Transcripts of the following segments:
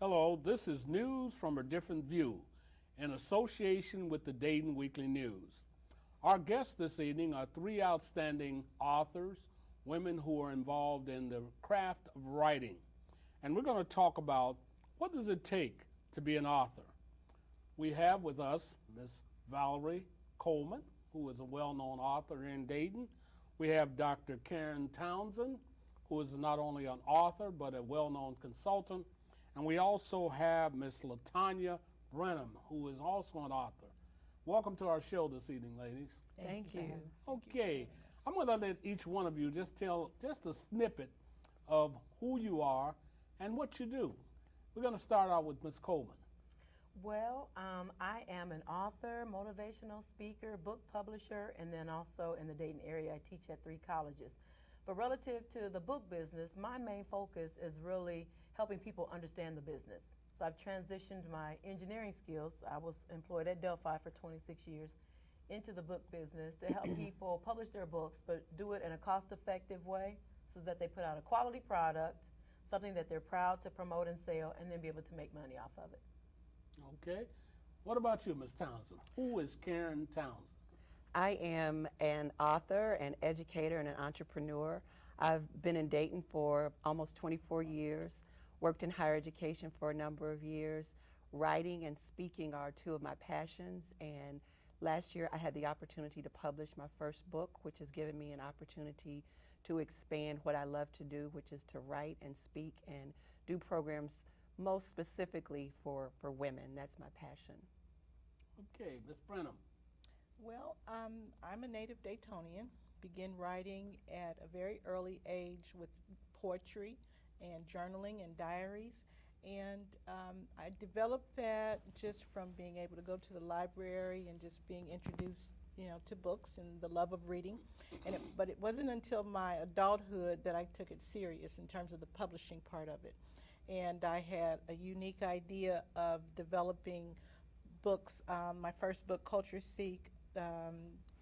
Hello, this is News from a Different View in association with the Dayton Weekly News. Our guests this evening are three outstanding authors, women who are involved in the craft of writing. And we're going to talk about what does it take to be an author. We have with us Miss Valerie Coleman, who is a well-known author in Dayton. We have Dr. Karen Townsend, who is not only an author but a well-known consultant. And we also have Miss LaTanya Brenham, who is also an author. Welcome to our show this evening, ladies. Thank you. Okay, I'm going to let each one of you just tell just a snippet of who you are and what you do. We're going to start out with Miss Coleman. Well, I am an author, motivational speaker, book publisher, and then also in the Dayton area I teach at 3 colleges. But relative to the book business, my main focus is really helping people understand the business. So I've transitioned my engineering skills. I was employed at Delphi for 26 years into the book business to help people publish their books, but do it in a cost-effective way so that they put out a quality product, something that they're proud to promote and sell, and then be able to make money off of it. Okay. What about you, Ms. Townsend? Who is Karen Townsend? I am an author, an educator, and an entrepreneur. I've been in Dayton for almost 24 years, worked in higher education for a number of years. Writing and speaking are two of my passions, and last year I had the opportunity to publish my first book, which has given me an opportunity to expand what I love to do, which is to write and speak and do programs most specifically for women. That's my passion. Okay, Ms. Brenham. Well, I'm a native Daytonian. Began writing at a very early age with poetry and journaling and diaries. And I developed that just from being able to go to the library and just being introduced, to books and the love of reading. But it wasn't until my adulthood that I took it serious in terms of the publishing part of it. And I had a unique idea of developing books. My first book, Culture Seek,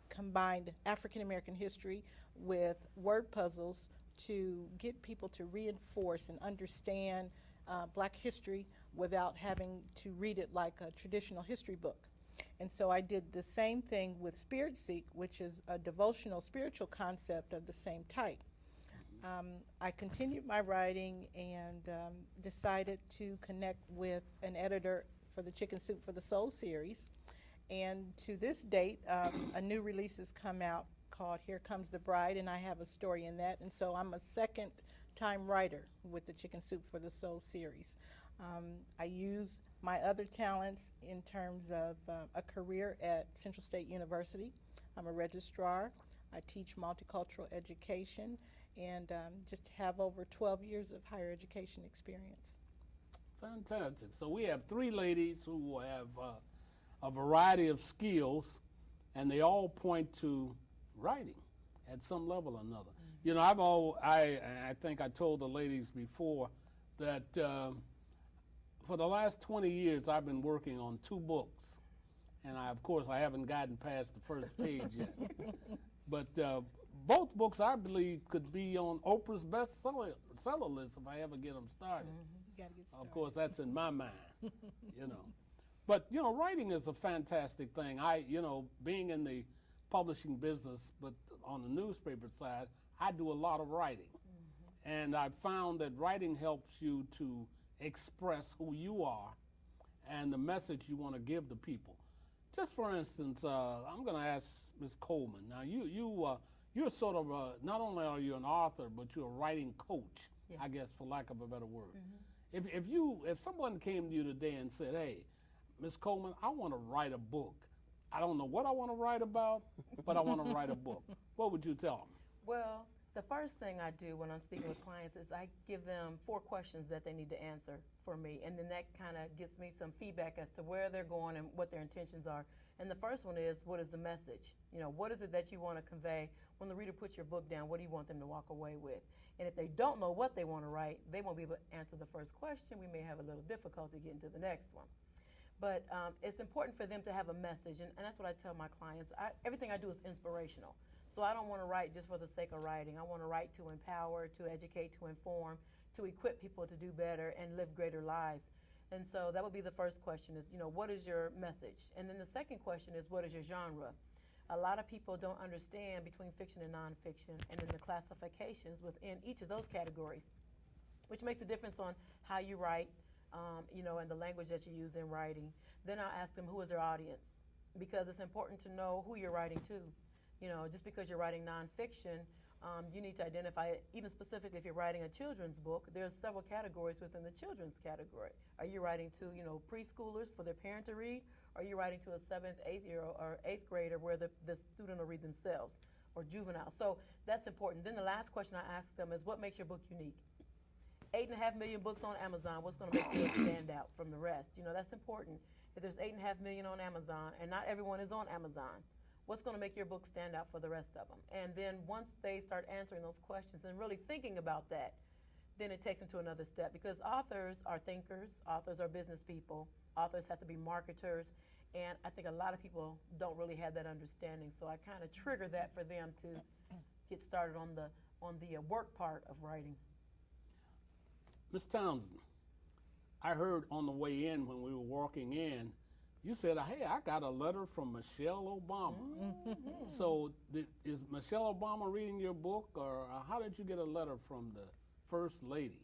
combined African American history with word puzzles to get people to reinforce and understand Black history without having to read it like a traditional history book. And so I did the same thing with Spirit Seek, which is a devotional spiritual concept of the same type. I continued my writing and decided to connect with an editor for the Chicken Soup for the Soul series. And to this date, a new release has come out called Here Comes the Bride, and I have a story in that. And so I'm a second-time writer with the Chicken Soup for the Soul series. I use my other talents in terms of a career at Central State University. I'm a registrar. I teach multicultural education and just have over 12 years of higher education experience. Fantastic. So we have 3 ladies who have a variety of skills, and they all point to writing at some level or another. Mm-hmm. I think I told the ladies before that for the last 20 years I've been working on 2 books, and of course I haven't gotten past the first page yet. But both books I believe could be on Oprah's bestseller list if I ever get them started. Mm-hmm. You gotta get started. Of course, that's in my mind, But, writing is a fantastic thing. Being in the publishing business, but on the newspaper side, I do a lot of writing. Mm-hmm. And I've found that writing helps you to express who you are and the message you want to give to people. Just for instance, I'm going to ask Ms. Coleman. Now, you're sort of, not only are you an author, but you're a writing coach, yes. I guess, for lack of a better word. Mm-hmm. If someone came to you today and said, hey, Ms. Coleman, I want to write a book. I don't know what I want to write about, but I want to write a book. What would you tell them? Well, the first thing I do when I'm speaking with clients is I give them 4 questions that they need to answer for me, and then that kind of gives me some feedback as to where they're going and what their intentions are. And the first one is, what is the message? What is it that you want to convey? When the reader puts your book down, what do you want them to walk away with? And if they don't know what they want to write, they won't be able to answer the first question. We may have a little difficulty getting to the next one. But it's important for them to have a message, and that's what I tell my clients. Everything I do is inspirational. So I don't want to write just for the sake of writing. I want to write to empower, to educate, to inform, to equip people to do better and live greater lives. And so that would be the first question is, what is your message? And then the second question is, what is your genre? A lot of people don't understand between fiction and nonfiction and then the classifications within each of those categories, which makes a difference on how you write, and the language that you use in writing. Then I'll ask them who is their audience, because it's important to know who you're writing to. Just because you're writing nonfiction, you need to identify it, even specifically if you're writing a children's book, there's several categories within the children's category. Are you writing to, preschoolers for their parent to read? Or are you writing to a 7th, 8th year or 8th grader where the student will read themselves, or juvenile? So that's important. Then the last question I ask them is, what makes your book unique? 8.5 million books on Amazon, what's going to make yours stand out from the rest? That's important. If there's 8.5 million on Amazon, and not everyone is on Amazon, what's going to make your book stand out for the rest of them? And then once they start answering those questions and really thinking about that, then it takes them to another step, because authors are thinkers, authors are business people, authors have to be marketers, and I think a lot of people don't really have that understanding. So I kind of trigger that for them to get started on the work part of writing. Ms. Townsend, I heard on the way in when we were walking in, you said, hey, I got a letter from Michelle Obama. So is Michelle Obama reading your book, or how did you get a letter from the First Lady?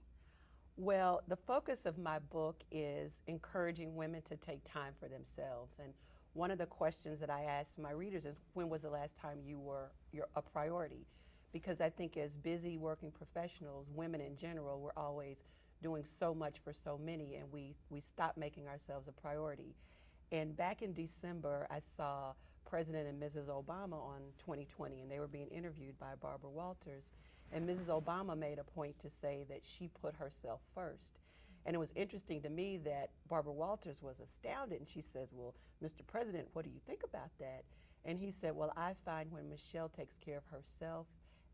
Well, the focus of my book is encouraging women to take time for themselves. And one of the questions that I ask my readers is, when was the last time you're a priority? Because I think as busy working professionals, women in general, we're always doing so much for so many, and we stop making ourselves a priority. And back in December, I saw President and Mrs. Obama on 2020, and they were being interviewed by Barbara Walters. And Mrs. Obama made a point to say that she put herself first. And it was interesting to me that Barbara Walters was astounded, and she says, well, Mr. President, what do you think about that? And he said, well, I find when Michelle takes care of herself,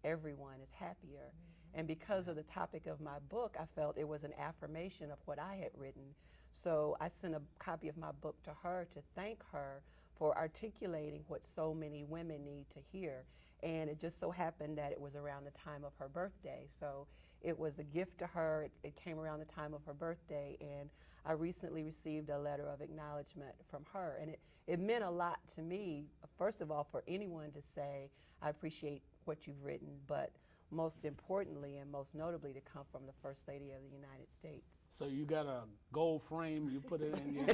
everyone is happier. And because of the topic of my book, I felt it was an affirmation of what I had written. So I sent a copy of my book to her to thank her for articulating what so many women need to hear. And it just so happened that it was around the time of her birthday. So it was a gift to her. It came around the time of her birthday, and I recently received a letter of acknowledgement from her. And it meant a lot to me, first of all, for anyone to say, I appreciate what you've written, but most importantly and most notably to come from the First Lady of the United States. So you got a gold frame, you put it in your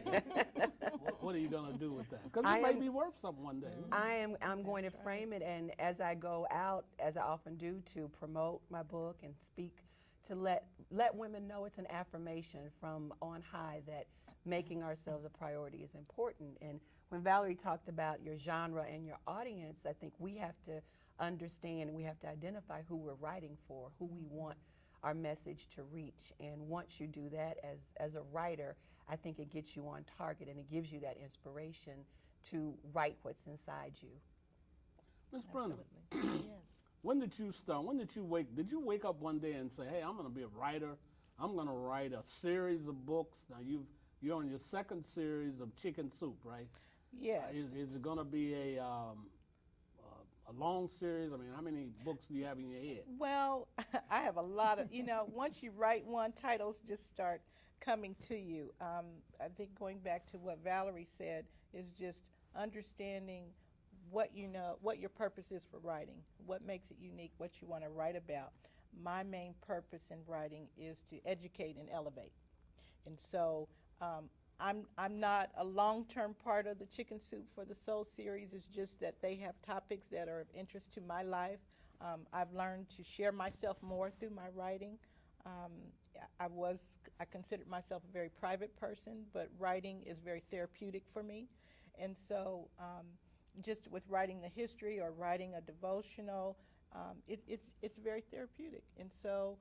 what are you going to do with that? Because it may be worth something one day. I'm going to frame it, and as I go out, as I often do, to promote my book and speak, to let women know it's an affirmation from on high that making ourselves a priority is important. And when Valerie talked about your genre and your audience, I think we have to understand and we have to identify who we're writing for, who we want our message to reach. And once you do that as a writer, I think it gets you on target and it gives you that inspiration to write what's inside you. Ms. Brennan, Yes. when did you start? When did you wake up one day and say, hey, I'm going to be a writer. I'm going to write a series of books. Now you're on your second series of Chicken Soup, right? Yes. Is it going to be a long series? I mean, how many books do you have in your head? Well, I have a lot of, once you write one, titles just start coming to you. I think going back to what Valerie said is just understanding what your purpose is for writing, what makes it unique, what you want to write about. My main purpose in writing is to educate and elevate. And so I'm not a long-term part of the Chicken Soup for the Soul series. It's just that they have topics that are of interest to my life. I've learned to share myself more through my writing. I considered myself a very private person, but writing is very therapeutic for me. And so just with writing the history or writing a devotional, it's very therapeutic. And so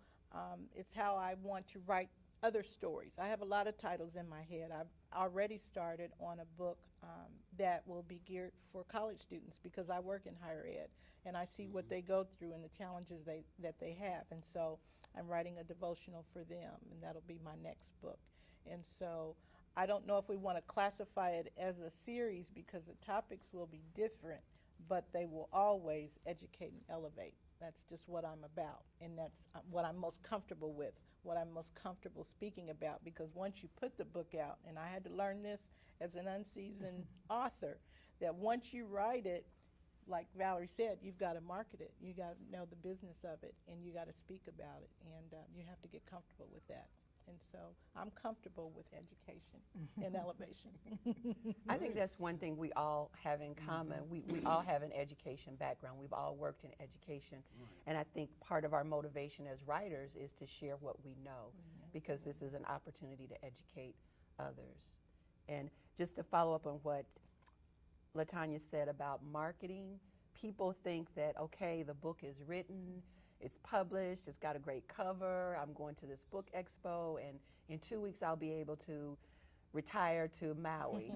it's how I want to write other stories. I have a lot of titles in my head. I've already started on a book that will be geared for college students because I work in higher ed and I see what they go through and the challenges that they have. And so I'm writing a devotional for them, and that'll be my next book. And so I don't know if we want to classify it as a series because the topics will be different, but they will always educate and elevate. That's just what I'm about, and that's what I'm most comfortable with, what I'm most comfortable speaking about, because once you put the book out, and I had to learn this as an unseasoned author, that once you write it, like Valerie said, you've got to market it. You got to know the business of it, and you got to speak about it, and you have to get comfortable with that. And so I'm comfortable with education and elevation. I think that's one thing we all have in common. We all have an education background. We've all worked in education. And I think part of our motivation as writers is to share what we know, because this is an opportunity to educate others. And just to follow up on what LaTanya said about marketing, people think that, okay, the book is written, it's published, it's got a great cover, I'm going to this book expo, and in 2 weeks I'll be able to retire to Maui.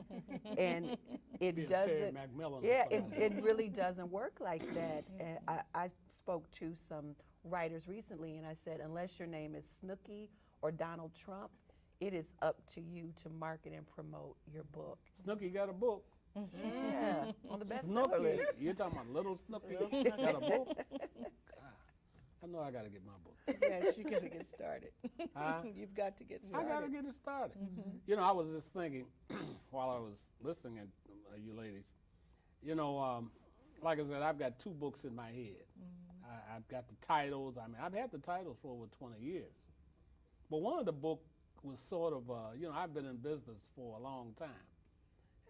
And it doesn't, yeah, it really doesn't work like that. And I spoke to some writers recently, and I said, unless your name is Snooki or Donald Trump, it is up to you to market and promote your book. Snooki got a book. Yeah, on the bestseller Snooki, list. you're talking about little Snooki got a book? I know I got to get my book. Yes, you got to get started. Huh? You've got to get I started. got to get it started. You know, I was just thinking while I was listening at you ladies, you know, like I said, I've got 2 books in my head. I've got the titles. I mean, I've had the titles for over 20 years. But one of the books was sort of, you know, I've been in business for a long time.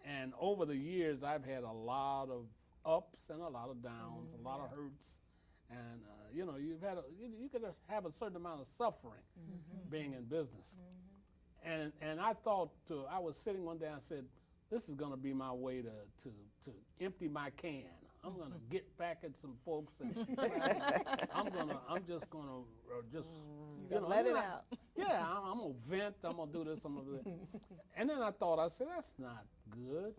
And over the years, I've had a lot of ups and a lot of downs, a lot of hurts. And, you know, you could have a certain amount of suffering being in business. And I thought, I was sitting one day and I said, this is going to be my way to empty my can. I'm going to get back at some folks, and I'm just going to let it out. Yeah, I'm going to vent, I'm going to do this, I'm going to do that. And then I thought, I said, that's not good.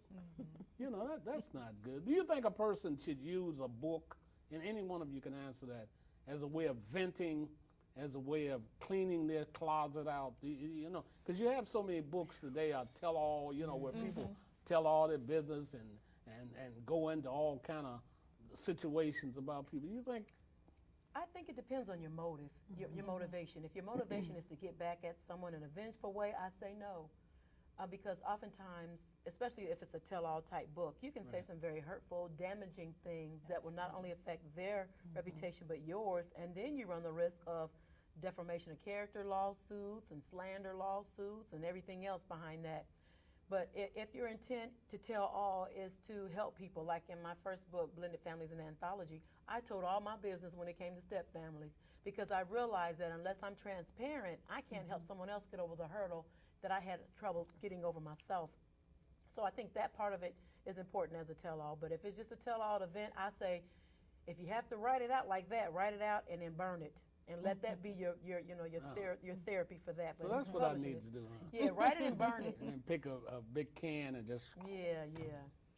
You know, that's not good. Do you think a person should use a book, and any one of you can answer that, as a way of venting, as a way of cleaning their closet out? You know, because you have so many books today, tell-all, you know, where people tell all their business and go into all kind of situations about people. You think? I think it depends on your motive, your motivation. If your motivation is to get back at someone in a vengeful way, I say no. Because oftentimes, especially if it's a tell-all type book, you can say some very hurtful, damaging things that will not only affect their reputation but yours, and then you run the risk of defamation of character lawsuits and slander lawsuits and everything else behind that. But if your intent to tell all is to help people, like in my first book, Blended Families and Anthology, I told all my business when it came to step families, because I realized that unless I'm transparent, I can't help someone else get over the hurdle that I had trouble getting over myself. So I think that part of it is important as a tell-all. But if it's just a tell-all event, I say, if you have to write it out like that, write it out and then burn it. And let that be your therapy for that. So But that's what I need to do, huh? Yeah, write it and burn it. And then pick a big can and just... Yeah.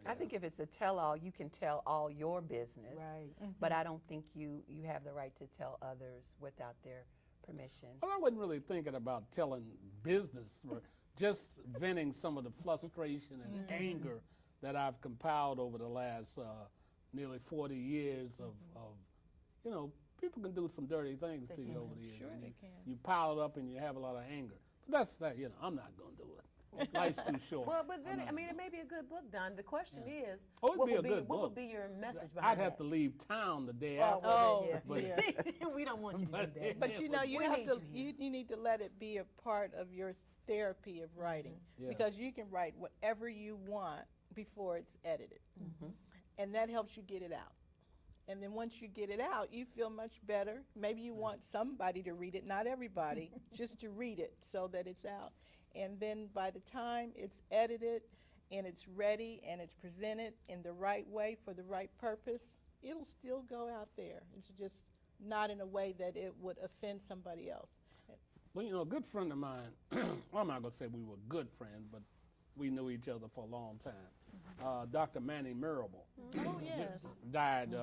I think if it's a tell-all, you can tell all your business. Right. But I don't think you have the right to tell others without their permission. Well, I wasn't really thinking about telling business, or just venting some of the frustration and anger that I've compiled over the last nearly 40 years of, you know, people can do some dirty things to you over the years. Sure and they can. You pile it up and you have a lot of anger. But that's that, you know, I'm not going to do it. Life's too short. Well, but then, I mean, it may be a good book, Don. The question is, Oh, it'd what be a would good what book. would be your message behind I'd have that? to leave town the day Oh, after. well, but- yeah. We don't want you to do that. But you know, you We have need to. you You need to let it be a part of your therapy of writing, Yeah. because you can write whatever you want before it's edited, and that helps you get it out. And then once you get it out, you feel much better. Maybe you want somebody to read it, not everybody, just to read it so that it's out. And then by the time it's edited and it's ready and it's presented in the right way for the right purpose, it'll still go out there. It's just not in a way that it would offend somebody else. Well, you know, a good friend of mine, well, I'm not going to say we were good friends, but we knew each other for a long time. Dr. Manny Mirabal Oh, yes. died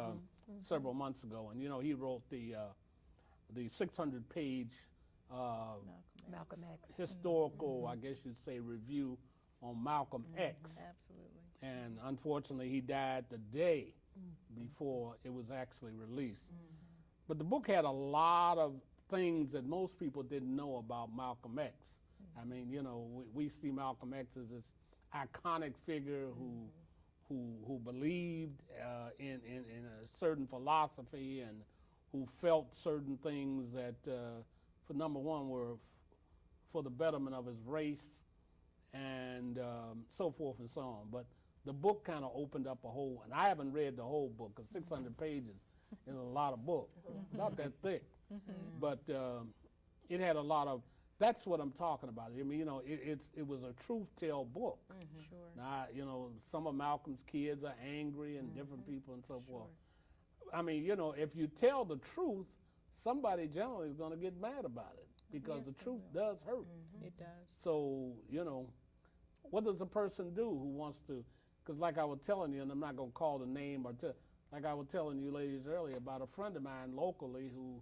several months ago, and, you know, he wrote the 600-page Malcolm X. historical, I guess you'd say, review on Malcolm X. Absolutely. And unfortunately, he died the day before it was actually released. But the book had a lot of things that most people didn't know about Malcolm X. I mean, you know, we see Malcolm X as this iconic figure who believed in a certain philosophy and who felt certain things that, for number one, were for the betterment of his race and so forth and so on. But the book kind of opened up a whole, and I haven't read the whole book because 600 pages is a lot of book, not that thick. But it had a lot of, that's what I'm talking about. I mean, you know, it was a truth tell book. Sure. Now, you know, some of Malcolm's kids are angry and different people and so forth. I mean, you know, if you tell the truth, somebody generally is going to get mad about it because Yes, the they truth will. does hurt. It does. So, you know, what does a person do who wants to, because like I was telling you, and I'm not going to call the name or like I was telling you ladies earlier about a friend of mine locally who,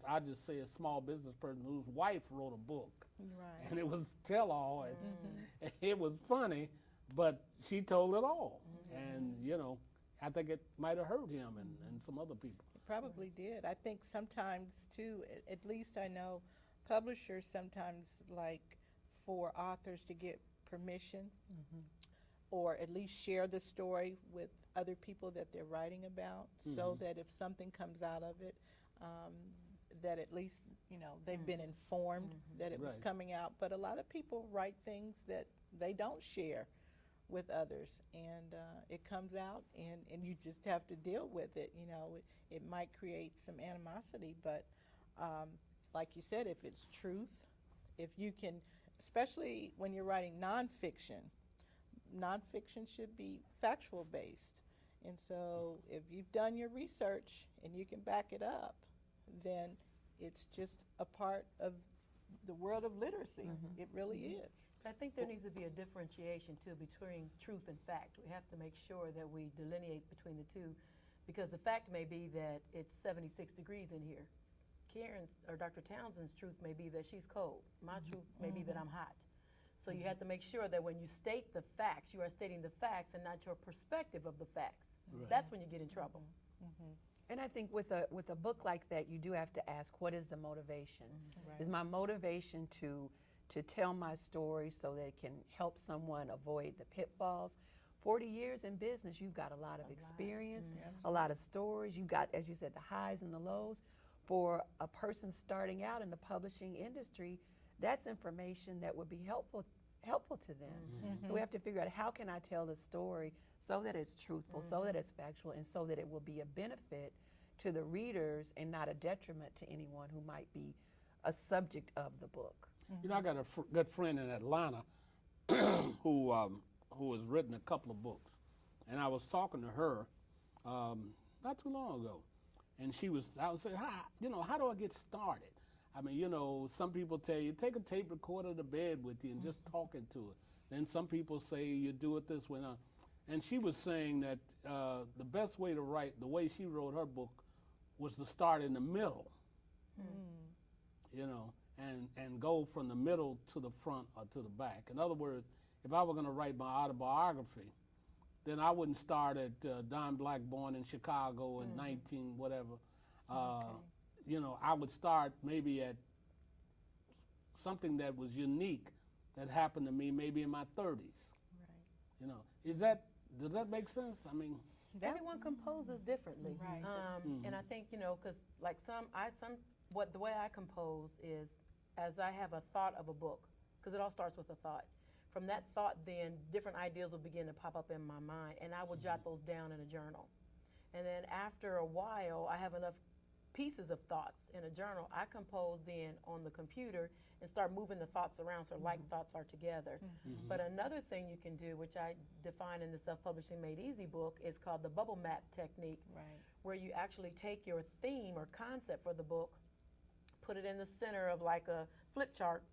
I just say a small business person whose wife wrote a book. Right. And it was tell-all, and it was funny, but she told it all. And, you know, I think it might have hurt him and some other people. It probably did. I think sometimes, too, at least I know publishers sometimes like for authors to get permission or at least share the story with other people that they're writing about so that if something comes out of it, that at least, you know, they've been informed that it was Right. coming out. But a lot of people write things that they don't share with others, and it comes out, and you just have to deal with it. You know, it might create some animosity, but like you said, if it's truth, if you can, especially when you're writing nonfiction should be factual based. And so if you've done your research and you can back it up, then it's just a part of the world of literacy. It really is. I think there needs to be a differentiation too between truth and fact. We have to make sure that we delineate between the two, because the fact may be that it's 76 degrees in here. Karen's or Dr. Townsend's truth may be that she's cold. My truth may be that I'm hot. So you have to make sure that when you state the facts, you are stating the facts and not your perspective of the facts. Right. That's when you get in trouble. And I think with a book like that, you do have to ask, what is the motivation? Right. Is my motivation to tell my story so that it can help someone avoid the pitfalls? 40 years in business, you've got a lot of experience, a lot of stories. You've got, as you said, the highs and the lows. For a person starting out in the publishing industry, that's information that would be helpful to them. So we have to figure out, how can I tell the story so that it's truthful, so that it's factual, and so that it will be a benefit to the readers and not a detriment to anyone who might be a subject of the book. You know, I got a good friend in Atlanta who has written a couple of books, and I was talking to her not too long ago, and I was saying, how do I get started? I mean, you know, some people tell you, take a tape recorder to bed with you and just talking to it. Then some people say you do it this way. And she was saying that the best way to write, the way she wrote her book, was to start in the middle, you know, and go from the middle to the front or to the back. In other words, if I were going to write my autobiography, then I wouldn't start at Don Black, born in Chicago in 19 whatever. You know, I would start maybe at something that was unique that happened to me maybe in my 30s. Right. You know, does that make sense? I mean, Everyone composes differently. Right. And I think, you know, because like the way I compose is as I have a thought of a book, because it all starts with a thought. From that thought, then different ideas will begin to pop up in my mind, and I will jot those down in a journal. And then after a while, I have enough pieces of thoughts in a journal. I compose then on the computer and start moving the thoughts around so like thoughts are together. But another thing you can do, which I define in the Self-Publishing Made Easy book, is called the bubble map technique, Right. where you actually take your theme or concept for the book, put it in the center of like a flip chart,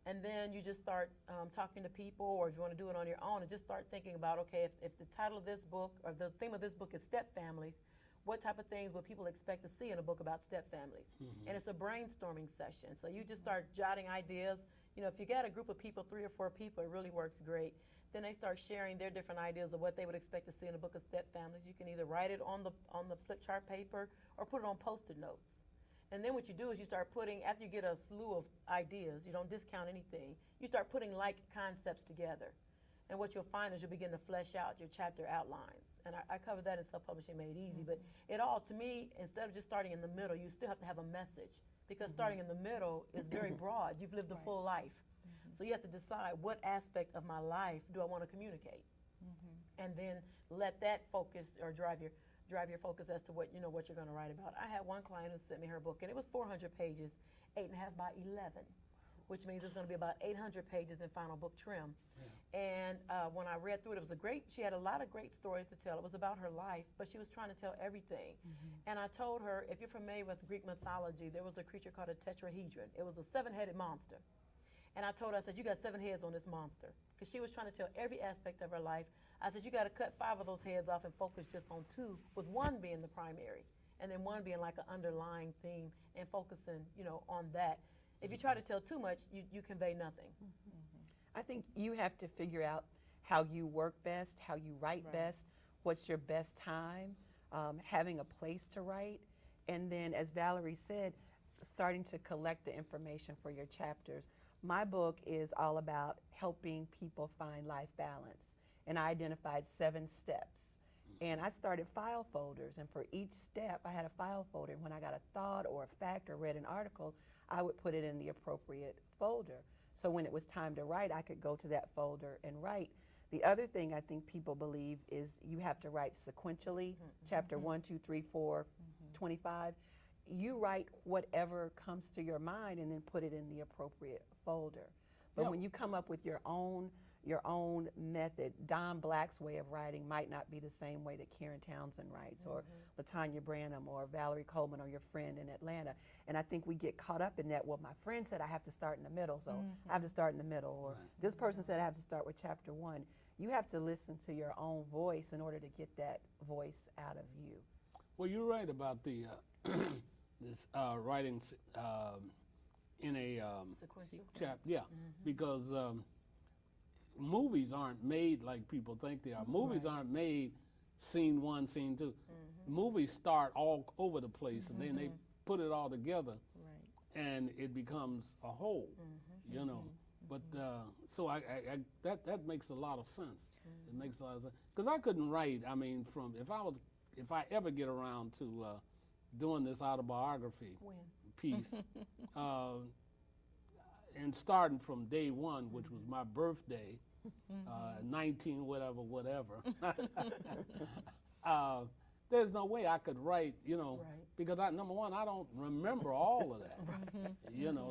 and then you just start talking to people, or if you want to do it on your own, and just start thinking about, okay, if the title of this book or the theme of this book is step families, what type of things would people expect to see in a book about step families? And it's a brainstorming session. So you just start jotting ideas. You know, if you got a group of people, 3 or 4 people, it really works great. then they start sharing their different ideas of what they would expect to see in a book of step families. You can either write it on the flip chart paper or put it on Post-it notes. And then what you do is you start putting, after you get a slew of ideas, you don't discount anything, you start putting like concepts together. And what you'll find is you'll begin to flesh out your chapter outlines. And I covered that in Self-Publishing Made Easy. But it all, to me, instead of just starting in the middle, you still have to have a message. Because starting in the middle is very broad. You've lived a full life. So you have to decide what aspect of my life do I want to communicate. And then let that focus or drive your focus as to what what you're going to write about. I had one client who sent me her book, and it was 400 pages, 8.5 by 11, which means it's going to be about 800 pages in final book trim. And when I read through it, she had a lot of great stories to tell. It was about her life, but she was trying to tell everything. And I told her, if you're familiar with Greek mythology, there was a creature called a tetrahedron. It was a 7-headed monster. And I told her, I said, you got 7 heads on this monster. Because she was trying to tell every aspect of her life. I said, you got to cut 5 of those heads off and focus just on 2, with 1 being the primary, and then 1 being like an underlying theme and focusing, on that. If you try to tell too much, you convey nothing. I think you have to figure out how you work best, how you write best, what's your best time, having a place to write, and then, as Valerie said, starting to collect the information for your chapters. My book is all about helping people find life balance, and I identified 7 steps. And I started file folders, and for each step, I had a file folder. And when I got a thought or a fact or read an article, I would put it in the appropriate folder. So when it was time to write, I could go to that folder and write. The other thing I think people believe is you have to write sequentially, chapter 1, 2, 3, 4, 25. You write whatever comes to your mind and then put it in the appropriate folder. But when you come up with your own method, Don Black's way of writing might not be the same way that Karen Townsend writes, or LaTanya Branham, or Valerie Coleman, or your friend in Atlanta. And I think we get caught up in that. Well, my friend said I have to start in the middle, so I have to start in the middle. Or this person said I have to start with chapter 1. You have to listen to your own voice in order to get that voice out of you. Well, you're right about the this writing in a chapter. Yeah, because movies aren't made like people think they are. Movies aren't made scene 1, scene 2. Movies start all over the place, and then they put it all together, and it becomes a whole. But so that makes a lot of sense. It makes a lot of sense, because I couldn't write. I mean, if I ever get around to doing this autobiography piece, and starting from day 1, which was my birthday, 19 whatever, there's no way I could write, because number one, I don't remember all of that,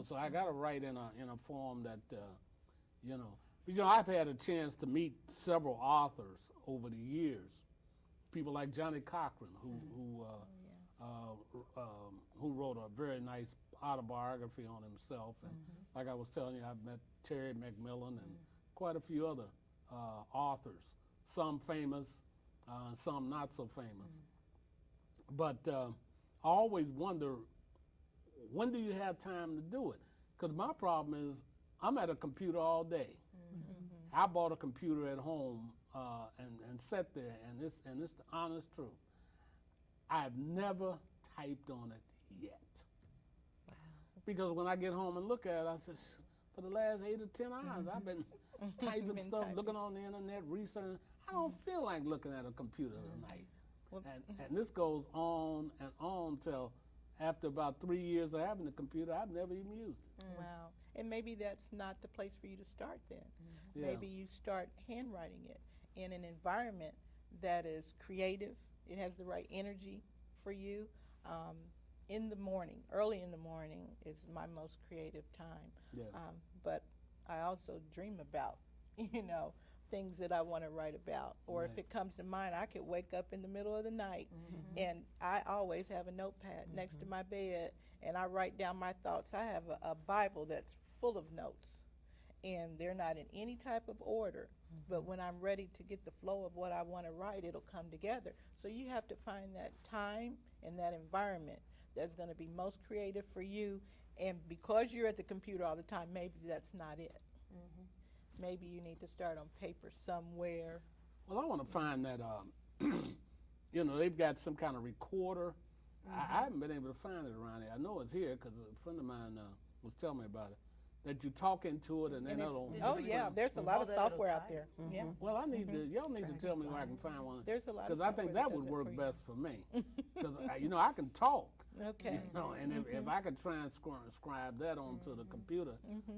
so I got to write in a form that, I've had a chance to meet several authors over the years, people like Johnny Cochran, who wrote a very nice autobiography on himself, and like I was telling you, I've met Terry McMillan and quite a few other authors, some famous, some not so famous. But I always wonder, when do you have time to do it? Because my problem is, I'm at a computer all day. I bought a computer at home and sat there, and it's the honest truth. I've never typed on it yet. Because when I get home and look at it, I said, for the last 8 or 10 hours, I've been typing stuff, looking on the internet, researching. I don't feel like looking at a computer tonight. And this goes on and on till after about 3 years of having the computer, I've never even used it. Wow. And maybe that's not the place for you to start then. Maybe you start handwriting it in an environment that is creative. It has the right energy for you. In the morning, early in the morning is my most creative time. But I also dream about, things that I want to write about. Or if it comes to mind, I could wake up in the middle of the night, and I always have a notepad next to my bed, and I write down my thoughts. I have a Bible that's full of notes, and they're not in any type of order. But when I'm ready to get the flow of what I want to write, it'll come together. So you have to find that time and that environment that's going to be most creative for you. And because you're at the computer all the time, maybe that's not it. maybe you need to start on paper somewhere. Well, I want to find that, they've got some kind of recorder. I haven't been able to find it around here. I know it's here because a friend of mine was telling me about it. That you talk into it and then it'll. Oh yeah, there's a lot of software out there. Yeah. Well, I need to. Y'all need to tell me where I can find one. There's a lot of because I software think that does would it work for you. best for me. Because I can talk. Okay. And if I could transcribe that onto the computer,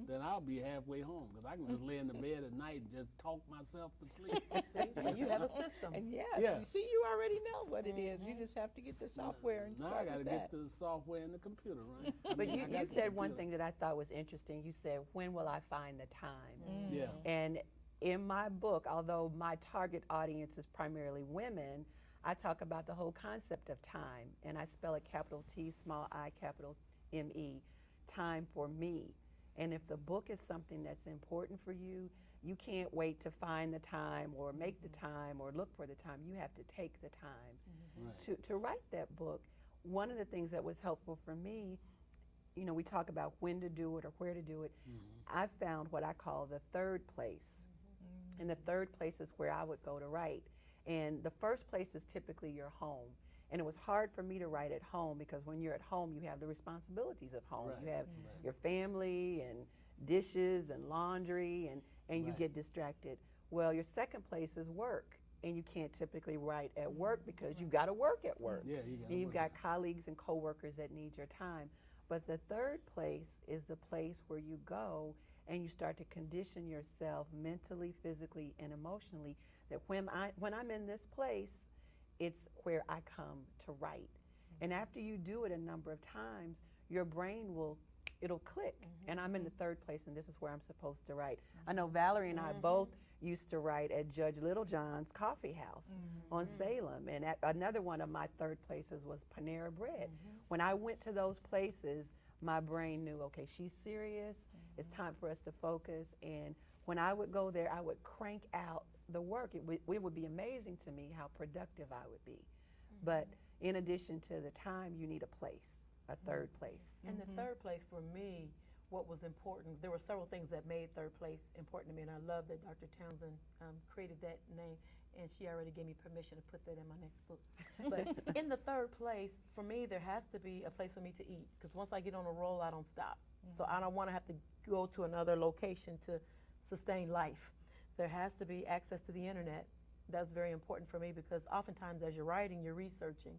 then I'll be halfway home. Because I can just lay in the bed at night and just talk myself to sleep. See, you have a system. And yes, Yeah. you see, you already know what it is. You just have to get the software and Now I start got to with get that. the software in the computer, right? But you I got the said one computer. thing that I thought was interesting. You said, when will I find the time? Yeah. And in my book, although my target audience is primarily women, I talk about the whole concept of time, and I spell it capital T, small I, capital M-E, time for me. And if the book is something that's important for you, you can't wait to find the time or make the time or look for the time. You have to take the time Right. to write that book. One of the things that was helpful for me, we talk about when to do it or where to do it. I found what I call the third place. And the third place is where I would go to write. And the first place is typically your home. And it was hard for me to write at home because when you're at home, you have the responsibilities of home. Right. You have your family and dishes and laundry, and you Right. get distracted. Well, your second place is work. And you can't typically write at work because you've got to work at work. Yeah, you got. And you've got colleagues and coworkers that need your time. But the third place is the place where you go and you start to condition yourself mentally, physically, and emotionally that when I'm in this place, it's where I come to write. And after you do it a number of times, your brain it'll click. And I'm in the third place, and this is where I'm supposed to write. I know Valerie and I both used to write at Judge Littlejohn's Coffee House on Salem. And another one of my third places was Panera Bread. When I went to those places, my brain knew, okay, she's serious. It's time for us to focus. And when I would go there, I would crank out the work. It would be amazing to me how productive I would be. But in addition to the time, you need a place, a third place. And the third place for me, what was important, there were several things that made third place important to me, and I love that Dr. Townsend created that name, and she already gave me permission to put that in my next book. But in the third place, for me, there has to be a place for me to eat, because once I get on a roll, I don't stop. So I don't want to have to go to another location to sustain life. There has to be access to the internet. That's very important for me because oftentimes as you're writing, you're researching.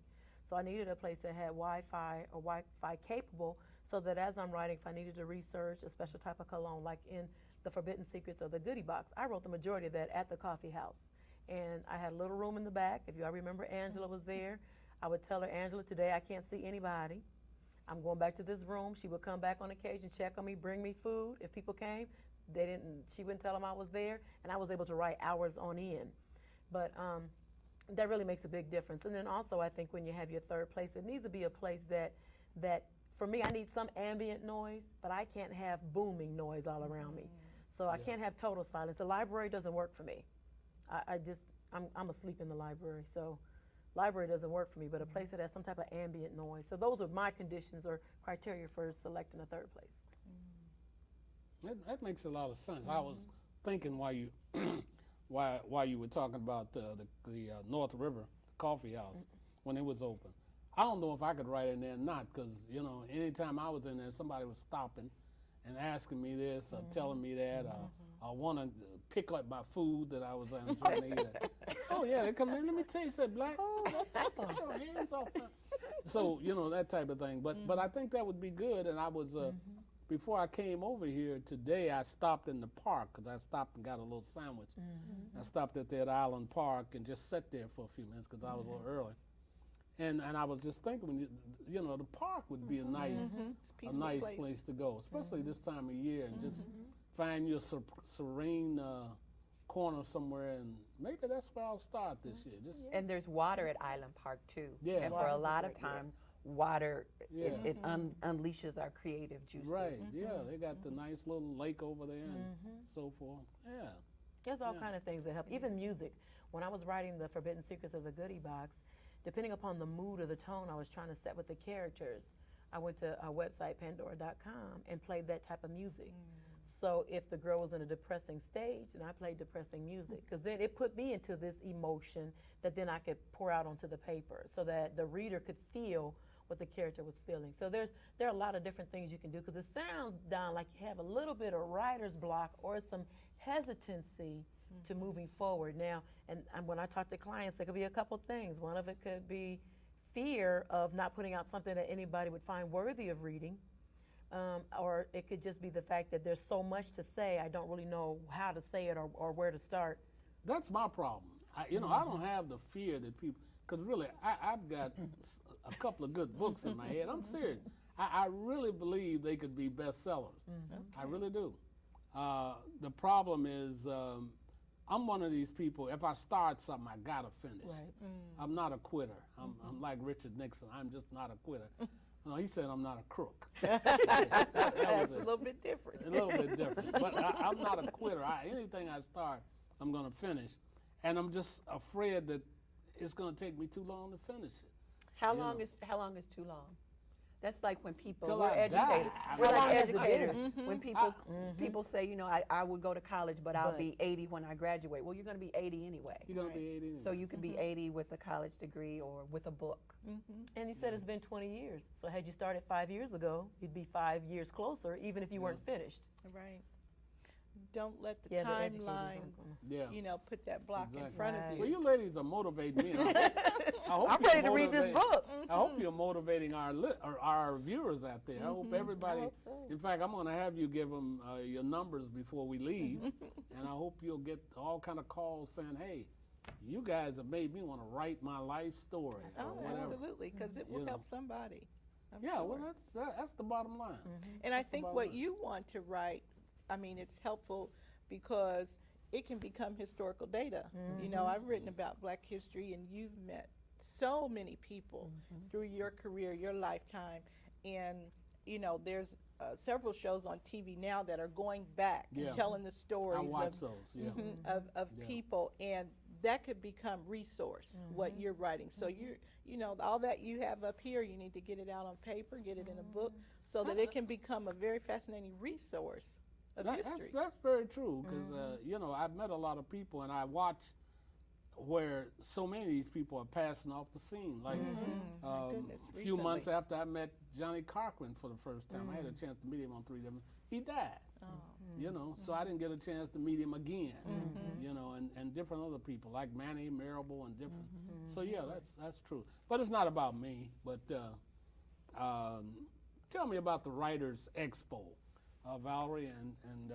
So I needed a place that had Wi-Fi or Wi-Fi capable so that as I'm writing, if I needed to research a special type of cologne, like in The Forbidden Secrets of the Goodie Box, I wrote the majority of that at the coffee house. And I had a little room in the back. If y'all remember, Angela was there. I would tell her, Angela, today I can't see anybody. I'm going back to this room. She would come back on occasion, check on me, bring me food. If people came, she wouldn't tell them I was there, and I was able to write hours on end. But that really makes a big difference. And then also, I think when you have your third place, it needs to be a place that for me, I need some ambient noise, but I can't have booming noise all around me. So I can't have total silence. The library doesn't work for me. I'm asleep in the library, so library doesn't work for me, but a place that has some type of ambient noise. So those are my conditions or criteria for selecting a third place. That makes a lot of sense. I was thinking while you while you were talking about the North River Coffee House when it was open. I don't know if I could write in there or not because, anytime I was in there, somebody was stopping and asking me this or telling me that or want to pick up my food that I was trying to eat. Oh, yeah, they come in. Let me tell you, said Black. Oh, that's get your hands off my. So, that type of thing. But I think that would be good. And I was, before I came over here today, I stopped in the park because I stopped and got a little sandwich. I stopped at that Island Park and just sat there for a few minutes because I was a little early. And I was just thinking, the park would be a nice place to go, especially this time of year, and just find your serene corner somewhere, and maybe that's where I'll start this year. And there's water at Island Park too. Yeah. And for a lot of Water's times, water Yeah. it unleashes our creative juices. Right, yeah, they got the nice little lake over there and so forth. Yeah. There's all kind of things that help. Even music. When I was writing The Forbidden Secrets of the Goodie Box, depending upon the mood or the tone I was trying to set with the characters, I went to our website, Pandora.com, and played that type of music. So if the girl was in a depressing stage, then I played depressing music, because then it put me into this emotion that then I could pour out onto the paper, so that the reader could feel what the character was feeling. So there are a lot of different things you can do, because it sounds, Don, like you have a little bit of writer's block or some hesitancy to moving forward. Now, and when I talk to clients, there could be a couple things. One of it could be fear of not putting out something that anybody would find worthy of reading. Or it could just be the fact that there's so much to say, I don't really know how to say it or where to start. That's my problem. I don't have the fear that people, because really, I've got a couple of good books in my head. I'm serious. I really believe they could be bestsellers. I really do. The problem is, I'm one of these people, if I start something, I gotta finish. Right. I'm not a quitter. I'm like Richard Nixon. I'm just not a quitter. No, he said I'm not a crook. That's a little bit different. A little bit different. But I'm not a quitter. Anything I start, I'm going to finish. And I'm just afraid that it's going to take me too long to finish it. How long is too long? That's like when people, Till we're I die. educated. I We're mean, like How long is the educators. difference? When people say, I would go to college, but I'll be 80 when I graduate. Well, you're going to be 80 anyway. You're going to be 80 anyway. So you can be 80 with a college degree or with a book. And you said it's been 20 years. So had you started 5 years ago, you'd be 5 years closer, even if you weren't finished. Right. Don't let the Yeah, educators timeline, aren't gonna- put that block in Exactly. front Right. of Well, you. you ladies are motivating me. I hope I'm you're ready to read this book. I hope you're motivating our viewers out there. I hope everybody. I hope so. In fact, I'm going to have you give them your numbers before we leave, and I hope you'll get all kind of calls saying, "Hey, you guys have made me want to write my life story." or Oh, whatever. absolutely, because it will help somebody. I'm Yeah, sure. well, that's the bottom line. And I think about what it. you want to write, it's helpful because it can become historical data. I've written about Black history, and you've met so many people through your career, your lifetime, and there's several shows on TV now that are going back Yeah. and telling the I stories watch those. Yeah. of Yeah. people, and that could become resource what you're writing. So all that you have up here, you need to get it out on paper, get it in a book, so that it can become a very fascinating resource of history. That's very true, because I've met a lot of people, and I watch where so many of these people are passing off the scene. Like My goodness, a few months recently. after I met Johnny Cochran for the first time, I had a chance to meet him on 3 different. He died. So I didn't get a chance to meet him again. And different other people like Manny Marable and different. So yeah, that's true. But it's not about me. But tell me about the Writers Expo, Valerie and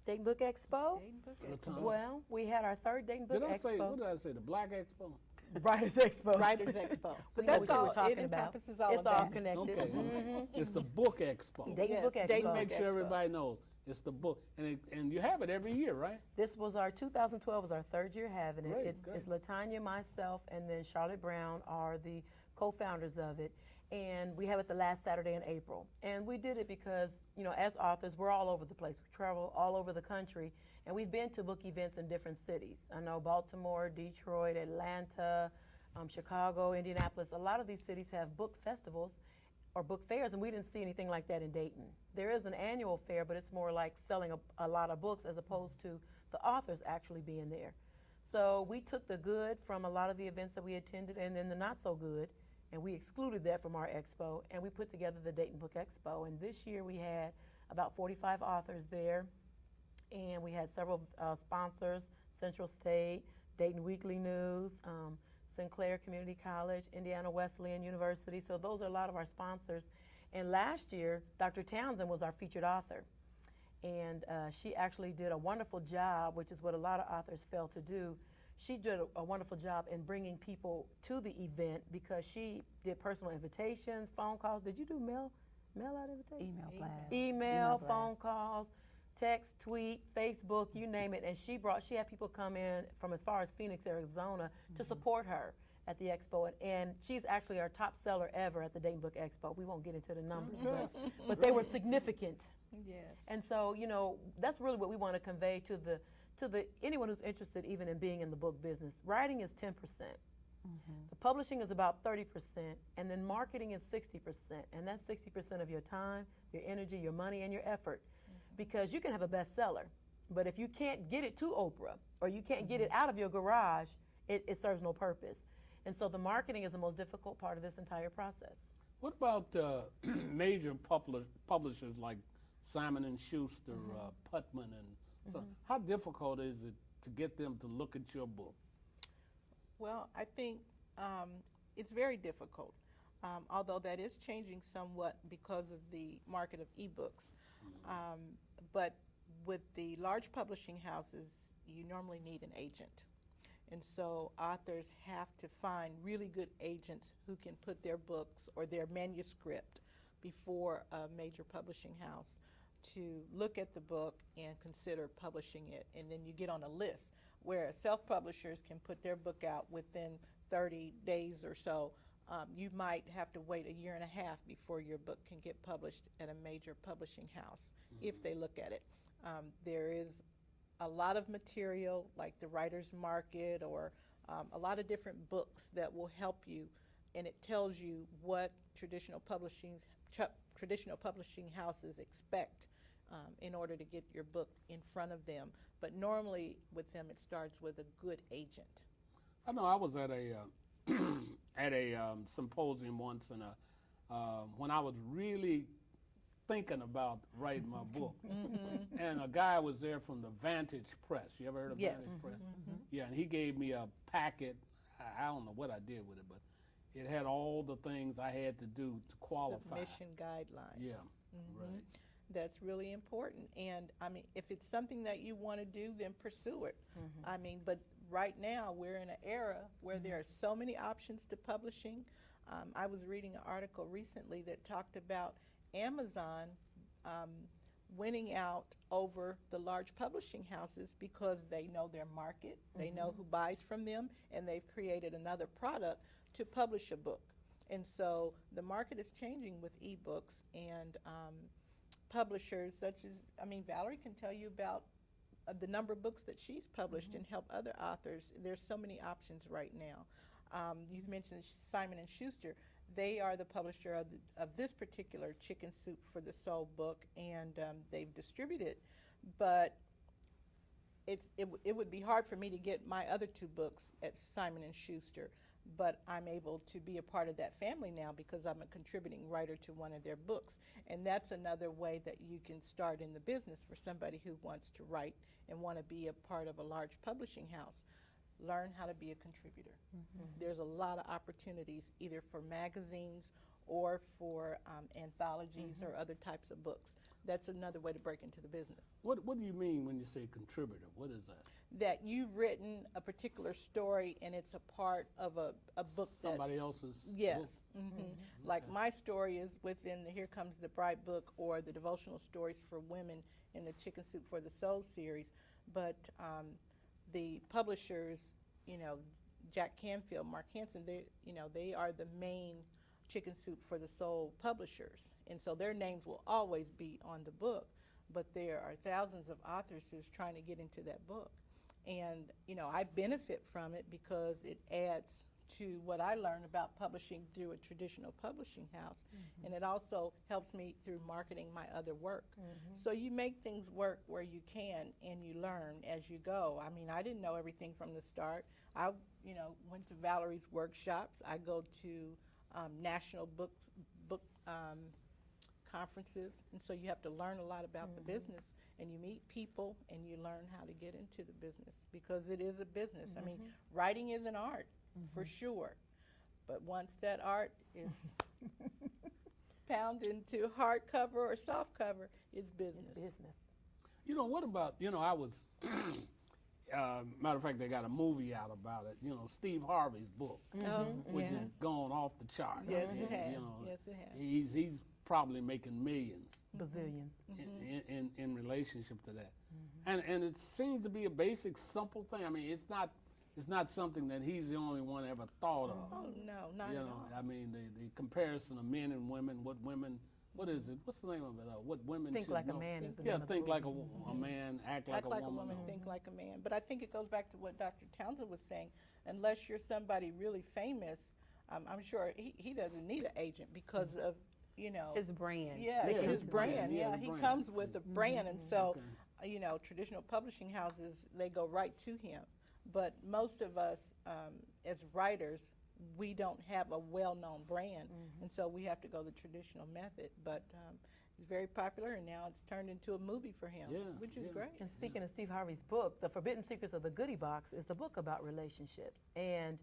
Dayton Book Expo? Dayton Book Latanya. Well, we had our third Dayton Book Did I say Expo. what did I say? The Black Expo. The Writers Expo. Writers Expo. We But know that's what you were all, it talking about. encompasses all It's of all that. connected. Okay. It's the Book Expo. Dayton Yes, Book Expo. Dayton Make Book sure Expo. everybody knows it's the book, and you have it every year, right? This was our 2012 was our third year having it. Great, It's Latanya, myself, and then Charlotte Brown are the co-founders of it. And we have it the last Saturday in April. And we did it because, as authors, we're all over the place. We travel all over the country, and we've been to book events in different cities. I know Baltimore, Detroit, Atlanta, Chicago, Indianapolis. A lot of these cities have book festivals or book fairs, and we didn't see anything like that in Dayton. There is an annual fair, but it's more like selling a lot of books as opposed to the authors actually being there. So we took the good from a lot of the events that we attended, and then the not so good, and we excluded that from our expo, and we put together the Dayton Book Expo. And this year we had about 45 authors there, and we had several sponsors: Central State, Dayton Weekly News, Sinclair Community College, Indiana Wesleyan University. So those are a lot of our sponsors. And last year, Dr. Townsend was our featured author. And she actually did a wonderful job, which is what a lot of authors fail to do. She did a wonderful job in bringing people to the event because she did personal invitations, phone calls. Did you do mail out invitations? Email blast. Email, phone blast. calls, text, tweet, Facebook, you name it. And she had people come in from as far as Phoenix, Arizona to support her at the expo. And she's actually our top seller ever at the Dayton Book Expo. We won't get into the numbers, but they were significant. Yes. And so, that's really what we want to convey to the anyone who's interested even in being in the book business. Writing is 10%. The publishing is about 30%, and then marketing is 60%. And that's 60% of your time, your energy, your money, and your effort. because you can have a bestseller, but if you can't get it to Oprah or you can't get it out of your garage, it serves no purpose. And so the marketing is the most difficult part of this entire process. What about major publishers like Simon and Schuster, Putman, and so how difficult is it to get them to look at your book? Well, I think it's very difficult, although that is changing somewhat because of the market of ebooks. But with the large publishing houses, you normally need an agent. And so authors have to find really good agents who can put their books or their manuscript before a major publishing house to look at the book and consider publishing it. And then you get on a list, where self-publishers can put their book out within 30 days or so. You might have to wait a year and a half before your book can get published at a major publishing house, if they look at it. There is a lot of material, like the Writer's Market, or a lot of different books that will help you, and it tells you what traditional publishing houses expect in order to get your book in front of them. But normally with them, it starts with a good agent. I know I was at a at a symposium once, and when I was really thinking about writing my book, and a guy was there from the Vantage Press. You ever heard of Vantage Press? Yeah, and he gave me a packet. I don't know what I did with it, but it had all the things I had to do to qualify. Submission guidelines. Yeah, right. That's really important. And I mean, if it's something that you want to do, then pursue it. I mean, but right now we're in an era where there are so many options to publishing. I was reading an article recently that talked about Amazon winning out over the large publishing houses because they know their market, they know who buys from them, and they've created another product to publish a book. And so the market is changing with ebooks, and publishers such as, I mean, Valerie can tell you about the number of books that she's published and help other authors. There's so many options right now. You mentioned Simon and Schuster. They are the publisher of this particular Chicken Soup for the Soul book, and they've distributed. But it would be hard for me to get my other two books at Simon and Schuster, but I'm able to be a part of that family now because I'm a contributing writer to one of their books. And that's another way that you can start in the business for somebody who wants to write and want to be a part of a large publishing house. Learn how to be a contributor. There's a lot of opportunities either for magazines or for anthologies or other types of books. That's another way to break into the business. What do you mean when you say contributor? What is that? That you've written a particular story and it's a part of a book that's Somebody else's yes. book? Like my story is within the Here Comes the Bride book or the devotional stories for women in the Chicken Soup for the Soul series. But the publishers, you know, Jack Canfield, Mark Hansen, they are the main Chicken Soup for the Soul publishers. And so their names will always be on the book. But there are thousands of authors who's trying to get into that book. And, you know, I benefit from it because it adds to what I learned about publishing through a traditional publishing house. And it also helps me through marketing my other work. So you make things work where you can, and you learn as you go. I mean, I didn't know everything from the start. I, you know, went to Valerie's workshops. I go to national book conferences, and so you have to learn a lot about the business, and you meet people, and you learn how to get into the business because it is a business. I mean, writing is an art for sure, but once that art is pound into hardcover or softcover, it's business. It's business. You know, what about, you know, I was, matter of fact, they got a movie out about it, you know, Steve Harvey's book, which has gone off the chart. Yes, it has. You know, Yes, it has. He's probably making millions Bazillions. in relationship to that. And it seems to be a basic, simple thing. I mean, it's not something that he's the only one ever thought of. Oh, no, not You at know, all. I mean, the comparison of men and women, what is it? What's the name of it? What women Think should like know. a man is the Yeah, name of the think book. like a man, act like Act like a woman. woman, think like a man. But I think it goes back to what Dr. Townsend was saying. Unless you're somebody really famous, I'm sure he doesn't need an agent because of you know, His brand. yeah, Yeah, his his brand. brand. Yeah, Yeah, his he brand. comes with a brand, and so, Okay. you know, traditional publishing houses, they go right to him. But most of us, as writers, we don't have a well-known brand, and so we have to go the traditional method. But it's very popular, and now it's turned into a movie for him, Yeah, which is yeah. great. And speaking of Steve Harvey's book, The Forbidden Secrets of the Goodie Box is a book about relationships. And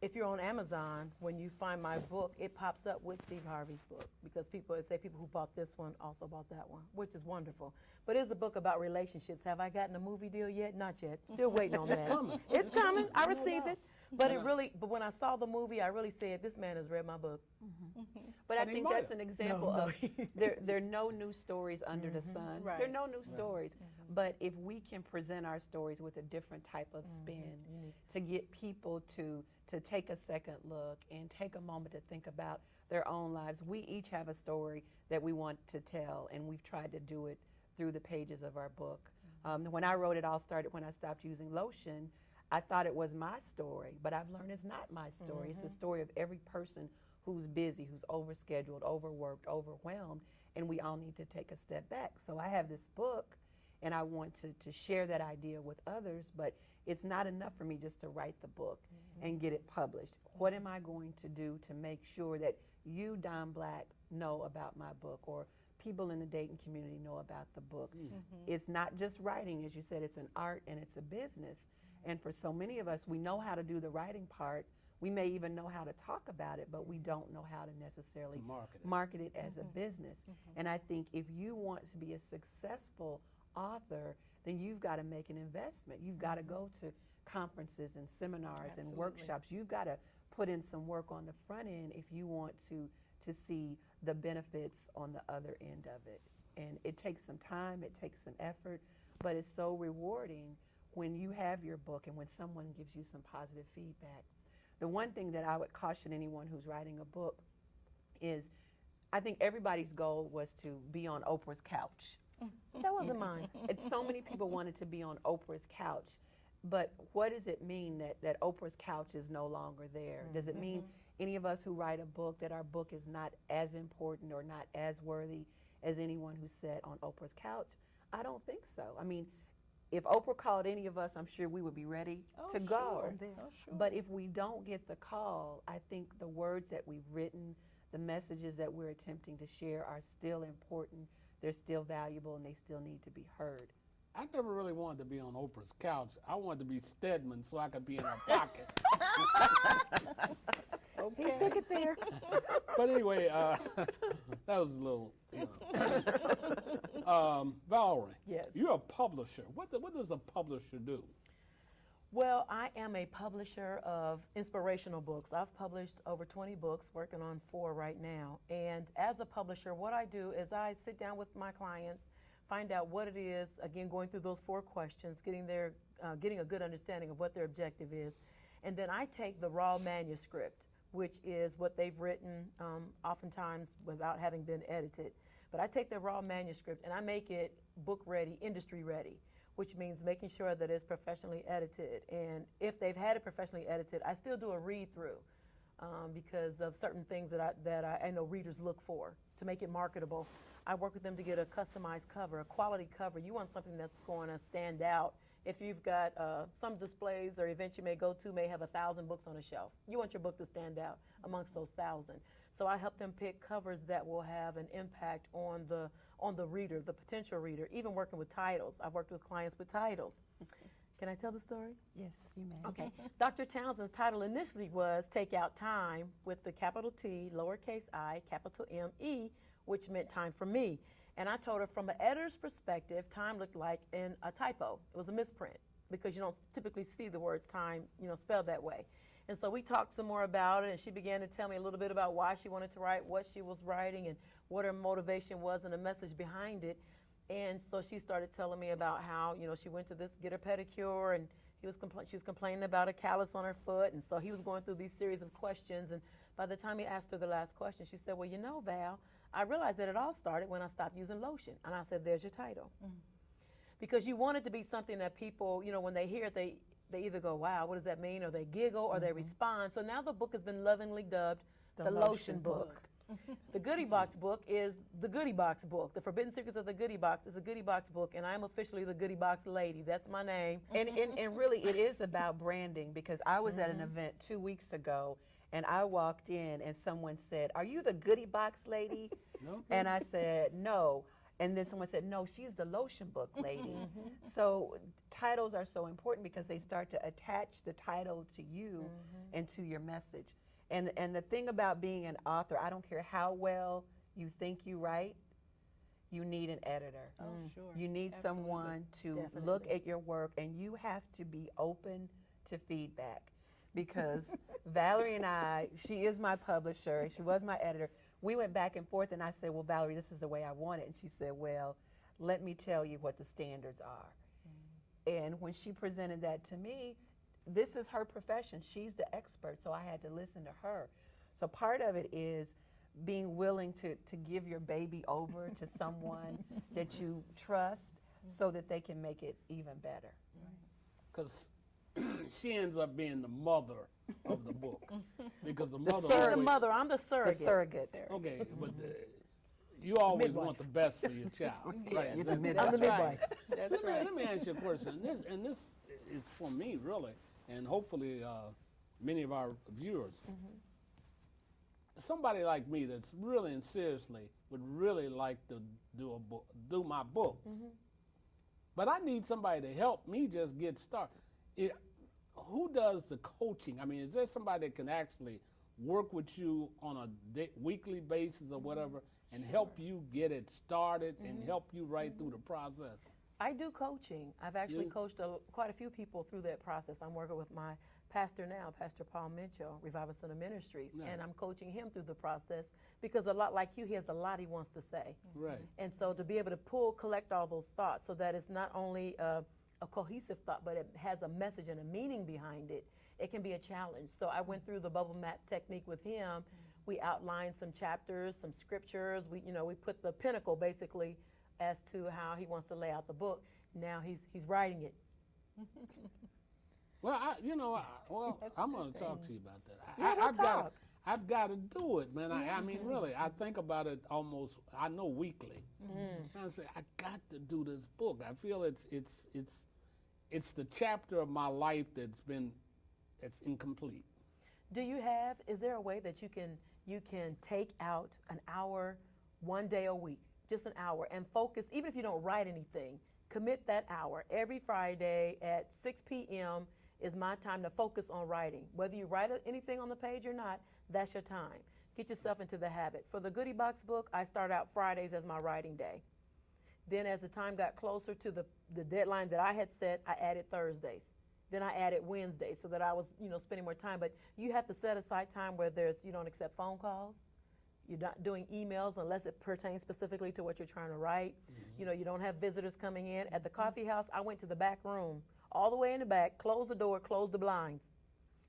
if you're on Amazon, when you find my book, it pops up with Steve Harvey's book, because people who bought this one also bought that one, which is wonderful. But it's a book about relationships. Have I gotten a movie deal yet? Not yet. Still waiting on that. It's coming. It's coming. I No received doubt. it. But when I saw the movie, I really said, this man has read my book. But I And he think might that's have. an example No, no. of there are no new stories under the sun. Right. There are no new stories. But if we can present our stories with a different type of spin to get people to take a second look and take a moment to think about their own lives, we each have a story that we want to tell, and we've tried to do it through the pages of our book. When I wrote it all started when I stopped using lotion. I thought it was my story, but I've learned it's not my story. It's the story of every person who's busy, who's overscheduled, overworked, overwhelmed, and we all need to take a step back. So I have this book, and I want to share that idea with others, but it's not enough for me just to write the book and get it published. What am I going to do to make sure that you, Don Black, know about my book, or people in the Dayton community know about the book? It's not just writing, as you said, it's an art and it's a business. And for so many of us, we know how to do the writing part. We may even know how to talk about it, but we don't know how to necessarily To market it as a business. And I think if you want to be a successful author, then you've got to make an investment. You've got to go to conferences and seminars and Absolutely. workshops. You've got to put in some work on the front end if you want to see the benefits on the other end of it. And it takes some time, it takes some effort, but it's so rewarding when you have your book and when someone gives you some positive feedback. The one thing that I would caution anyone who's writing a book is, I think everybody's goal was to be on Oprah's couch. That wasn't mine. And so many people wanted to be on Oprah's couch. But what does it mean that Oprah's couch is no longer there? Does it mean any of us who write a book that our book is not as important or not as worthy as anyone who sat on Oprah's couch? I don't think so. I mean, if Oprah called any of us, I'm sure we would be ready to go. I'm there. Oh, sure. But if we don't get the call, I think the words that we've written, the messages that we're attempting to share are still important, they're still valuable, and they still need to be heard. I never really wanted to be on Oprah's couch. I wanted to be Stedman so I could be in her pocket. He took it there. But anyway, that was a little, Valerie, Yes. you're a publisher. What does a publisher do? Well, I am a publisher of inspirational books. I've published over 20 books, working on 4 right now. And as a publisher, what I do is I sit down with my clients, find out what it is, again, going through those 4 questions, getting a good understanding of what their objective is. And then I take the raw manuscript, which is what they've written, oftentimes without having been edited. But I take the raw manuscript and I make it book ready, industry ready, which means making sure that it's professionally edited. And if they've had it professionally edited, I still do a read through because of certain things that I know readers look for to make it marketable. I work with them to get a customized cover, a quality cover. You want something that's going to stand out. If you've got some displays or events you may go to may have 1,000 books on a shelf. You want your book to stand out amongst those 1,000. So I help them pick covers that will have an impact on the reader, the potential reader, even working with titles. I've worked with clients with titles. Can I tell the story? Yes, you may. Okay. Dr. Townsend's title initially was Take Out Time with the capital T, lowercase I, capital M-E, which meant time for me. And I told her from an editor's perspective, time looked like a typo. It was a misprint because you don't typically see the words time, spelled that way. And so we talked some more about it, and she began to tell me a little bit about why she wanted to write, what she was writing, and what her motivation was and the message behind it. And so she started telling me about how, she went to get her pedicure, and she was complaining about a callus on her foot. And so he was going through these series of questions. And by the time he asked her the last question, she said, well, Val, I realized that it all started when I stopped using lotion. And I said, there's your title. Because you want it to be something that people, when they hear it, they either go, wow, what does that mean? Or they giggle or they respond. So now the book has been lovingly dubbed the Lotion Book. The Goodie Box book is the Goodie Box book. The Forbidden Secrets of the Goodie Box is a Goodie Box book, and I'm officially the Goodie Box lady. That's my name. And really, it is about branding, because I was at an event 2 weeks ago, and I walked in and someone said, "Are you the Goodie Box lady?" No? And I said, "No." And then someone said, "No, she's the lotion book lady." So titles are so important because they start to attach the title to you and to your message. And the thing about being an author, I don't care how well you think you write, you need an editor. Oh, sure. You need Absolutely. someone to look at your work, and you have to be open to feedback. Because Valerie and I, she is my publisher, she was my editor. We went back and forth, and I said, "Well, Valerie, this is the way I want it." And she said, "Well, let me tell you what the standards are." And when she presented that to me, this is her profession. She's the expert, so I had to listen to her. So part of it is being willing to give your baby over to someone that you trust so that they can make it even better. Because she ends up being the mother of the book. Because the mother She's the always- mother. I'm the surrogate. The surrogate. Okay, but you always Midwife. want the best for your child. Right. You're the That- midwife. I'm the That's midwife. right. That's Let me, right. let me ask you a question. This is for me, really, and hopefully many of our viewers. Somebody like me that's really and seriously would really like to do my books. But I need somebody to help me just get started. Who does the coaching? I mean, is there somebody that can actually work with you on a weekly basis or whatever and help you get it started and help you right through the process? I do coaching. I've actually You- coached quite a few people through that process. I'm working with my pastor now, Pastor Paul Mitchell, Revival Center Ministries, Yeah. and I'm coaching him through the process because a lot like you, he has a lot he wants to say. Right. And so to be able to collect all those thoughts so that it's not only a cohesive thought, but it has a message and a meaning behind it, it can be a challenge. So I went through the bubble map technique with him. We outlined some chapters, some scriptures. We put the pinnacle basically as to how he wants to lay out the book. Now he's writing it. Well, That's a I'm good going to talk thing. to you about that. Yeah, we'll talk. I've got to do it, man. I mean, really, I think about it almost. I know weekly. I say I got to do this book. I feel it's the chapter of my life that's incomplete. Is there a way that you can take out an hour, one day a week, just an hour, and focus, even if you don't write anything, commit that hour. Every Friday at 6 p.m. is my time to focus on writing. Whether you write anything on the page or not, that's your time. Get yourself into the habit. For the Goodie Box book, I start out Fridays as my writing day. Then as the time got closer to the deadline that I had set, I added Thursdays. Then I added Wednesdays so that I was, spending more time. But you have to set aside time where you don't accept phone calls. You're not doing emails unless it pertains specifically to what you're trying to write. You don't have visitors coming in. At the coffee house, I went to the back room, all the way in the back, closed the door, closed the blinds.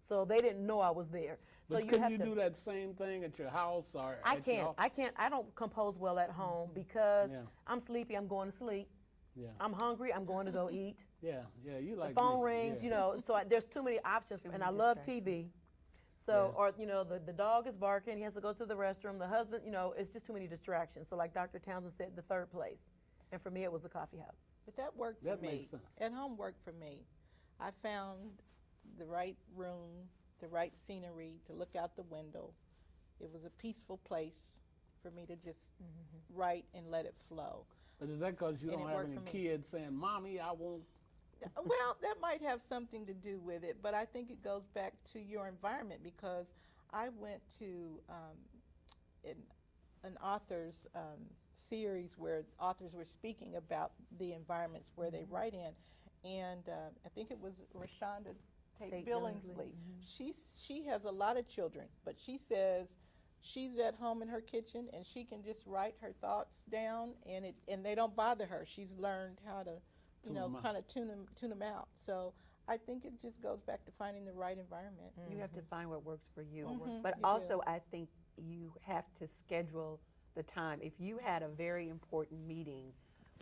So they didn't know I was there. But so couldn't you do that same thing at your house or? I at your can't. I don't compose well at home because Yeah. I'm sleepy. I'm going to sleep. Yeah. I'm hungry. I'm going to go eat. Yeah. You like The phone me. rings. Yeah. So there's too many options, Too and many I love TV. distractions. So, Yeah. or the dog is barking. He has to go to the restroom. The husband, it's just too many distractions. So, like Dr. Townsend said, the third place, and for me, it was the coffee house. But that worked for That me. makes sense. At home worked for me. I found the right room, the right scenery to look out the window. It was a peaceful place for me to just write and let it flow. But is that because you And don't it have worked any for me. kids saying, "Mommy, I won't"? Well, that might have something to do with it, but I think it goes back to your environment because I went to an author's series where authors were speaking about the environments where they write in, and I think it was Rashonda Tate Billingsley. She has a lot of children, but she says she's at home in her kitchen and she can just write her thoughts down, and they don't bother her. She's learned how to Tune 'em out. kind of tune them out. So I think it just goes back to finding the right environment. You have to find what works for you. Mhm. But You do. also, I think you have to schedule the time. If you had a very important meeting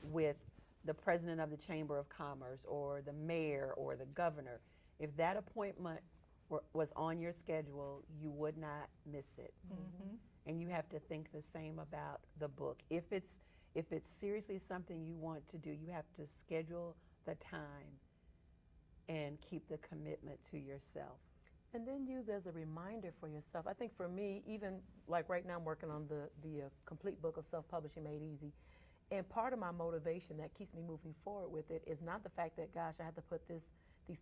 with the president of the Chamber of Commerce or the mayor or the governor, if that appointment was on your schedule, you would not miss it. Mhm. And you have to think the same about the book. If it's seriously something you want to do, you have to schedule the time and keep the commitment to yourself. And then use as a reminder for yourself. I think for me, even like right now I'm working on the complete book of self-publishing made easy. And part of my motivation that keeps me moving forward with it is not the fact that, gosh, I have to put these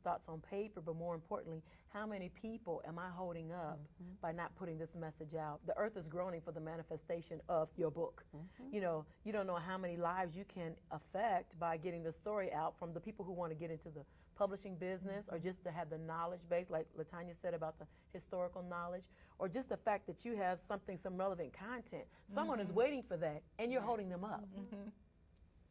thoughts on paper, but more importantly, how many people am I holding up by not putting this message out? The earth is groaning for the manifestation of your book. You know, you don't know how many lives you can affect by getting the story out, from the people who want to get into the publishing business, or just to have the knowledge base, like LaTanya said about the historical knowledge, or just the fact that you have some relevant content. Someone is waiting for that, and you're holding them up.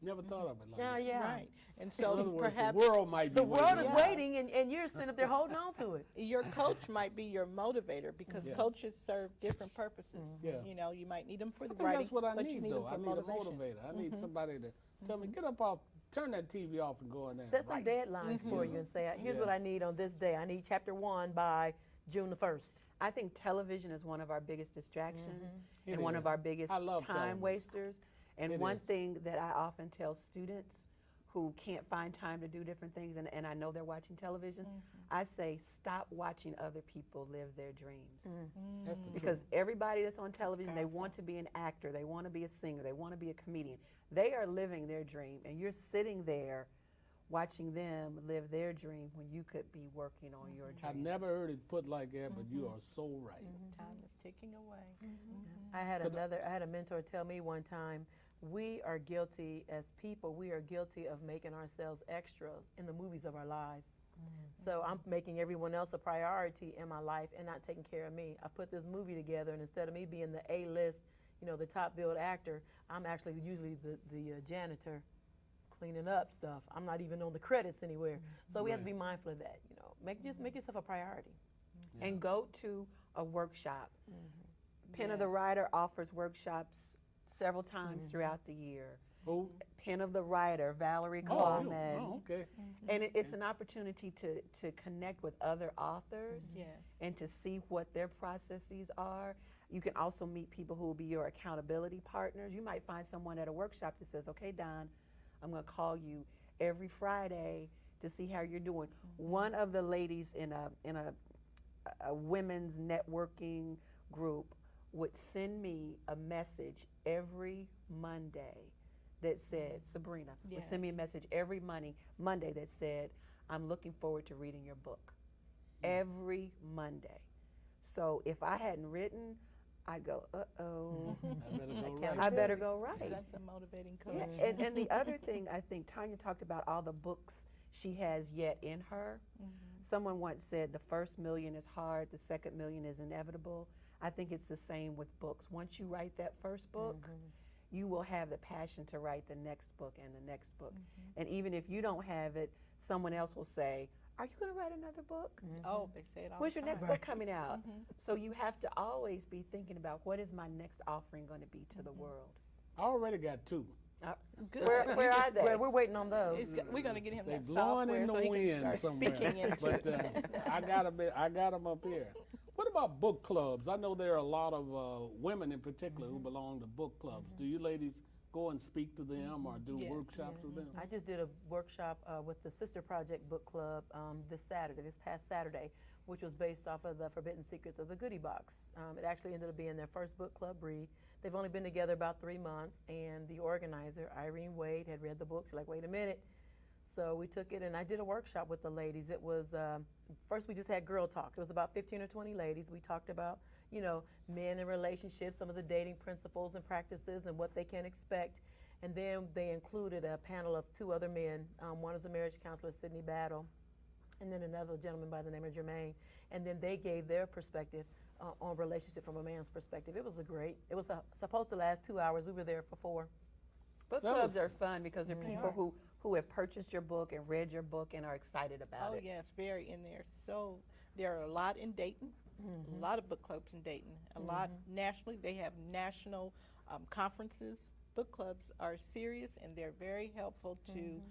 Never thought of it like Yeah, that. yeah. Right. And In other so words, perhaps the world might be The world is waiting. Yeah. waiting, and you're sitting up there holding on to it. your coach might be your motivator, because Yeah. coaches serve different purposes. Yeah. You know, you might need them for I the think writing, that's what I but need, you need though. them for I need motivation. a motivator. I need somebody to tell me, get up off, turn that TV off and go in there and Set some write. deadlines for you and say, here's what I need on this day. I need chapter 1 by June the 1st. I think television is one of our biggest distractions It and one is. of our biggest I love time television. wasters. And It one is. thing that I often tell students who can't find time to do different things, and I know they're watching television, I say, stop watching other people live their dreams. That's the Because truth. everybody that's on television, they want to be an actor, they want to be a singer, they want to be a comedian. They are living their dream, and you're sitting there watching them live their dream when you could be working on your I've dream. never heard it put like that, but you are so right. Time is ticking away. I had a mentor tell me one time, we are guilty as people, we are guilty of making ourselves extras in the movies of our lives. So I'm making everyone else a priority in my life and not taking care of me. I put this movie together, and instead of me being the A-list, you know, the top billed actor, I'm actually usually the janitor cleaning up stuff. I'm not even on the credits anywhere. So we have to be mindful of that, you know. Just make yourself a priority. And go to a workshop. Pen of the Yes. Writer offers workshops several times throughout the year. Who? Pen of the Writer, Valerie Oh, Coleman. oh, okay. And it's an opportunity to connect with other authors Yes. and to see what their processes are. You can also meet people who will be your accountability partners. You might find someone at a workshop that says, okay, Don, I'm going to call you every Friday to see how you're doing. One of the ladies in a women's networking group would send me a message every Monday that said, Sabrina would send me a Yes. message every Monday that said, I'm looking forward to reading your book. Every Monday. So if I hadn't written, I'd go, uh-oh, I better go can't right. I better go right. That's a motivating coach. Yeah, and the other thing, I think Tanya talked about all the books she has yet in her. Someone once said the first million is hard, the second million is inevitable. I think it's the same with books. Once you write that first book, you will have the passion to write the next book and the next book. And even if you don't have it, someone else will say, are you going to write another book? Oh, they say it all When's the your time. next book coming out? So you have to always be thinking about what is my next offering going to be to the world. I already got two. Good. Where are they? We're waiting on those. We're going to get him They that blowing software in the so he can wind start somewhere. speaking into But it. I got them up here. What about book clubs? I know there are a lot of women in particular who belong to book clubs. Do you ladies go and speak to them or do Yes. workshops with them? I just did a workshop with the Sister Project Book Club this past Saturday, which was based off of the Forbidden Secrets of the Goodie Box. It actually ended up being their first book club read. They've only been together about 3 months, and the organizer, Irene Wade, had read the book. She's like, wait a minute. So we took it, and I did a workshop with the ladies. It was, first we just had girl talk. It was about 15 or 20 ladies. We talked about, you know, men and relationships, some of the dating principles and practices and what they can expect. And then they included a panel of 2 other men. One is a marriage counselor, Sydney Battle, and then another gentleman by the name of Jermaine. And then they gave their perspective on relationship from a man's perspective. It was supposed to last 2 hours. We were there for 4. Book That clubs was- are fun because they're people who have purchased your book and read your book and are excited about Oh, it. yes, very in there. So there are a lot in Dayton, a lot of book clubs in Dayton, a lot nationally. They have national conferences. Book clubs are serious and they're very helpful to,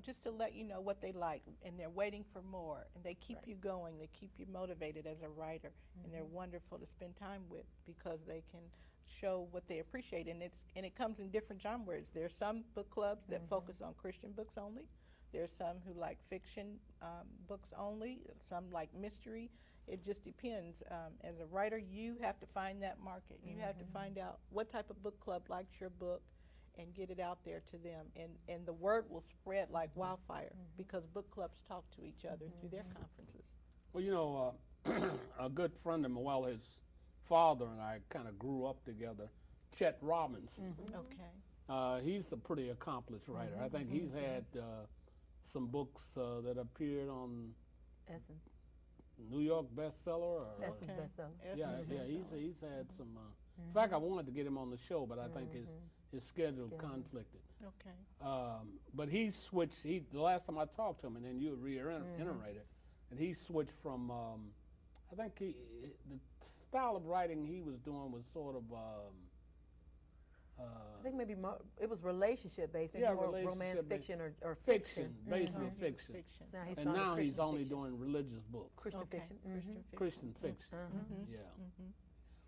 just to let you know what they like, and they're waiting for more, and they keep Right. you going, they keep you motivated as a writer, and they're wonderful to spend time with because they can show what they appreciate, and it comes in different genres. There's some book clubs that focus on Christian books only. There's some who like fiction books only. Some like mystery. It just depends. As a writer, you have to find that market. You have to find out what type of book club likes your book and get it out there to them. And the word will spread like wildfire because book clubs talk to each other through their conferences. Well, a good friend of mine, well, his father and I kind of grew up together, Chet Robinson. Okay. He's a pretty accomplished writer. I think he's had some books that appeared on Essence. New York bestseller. Or, Essence Okay. bestseller. yeah, Essence bestseller. he's had some. In fact, I wanted to get him on the show, but I think his schedule conflicted. Okay. But he switched. The last time I talked to him, and then you reiterated, and he switched from. I think the style of writing he was doing was sort of. I think maybe it was relationship based, maybe Yeah, more relationship romance based. fiction or Fiction, basically It's fiction. fiction. Now he's And starting now he's Christian only fiction. doing religious books. Christian Okay. fiction. Christian fiction. Mhm. Yeah.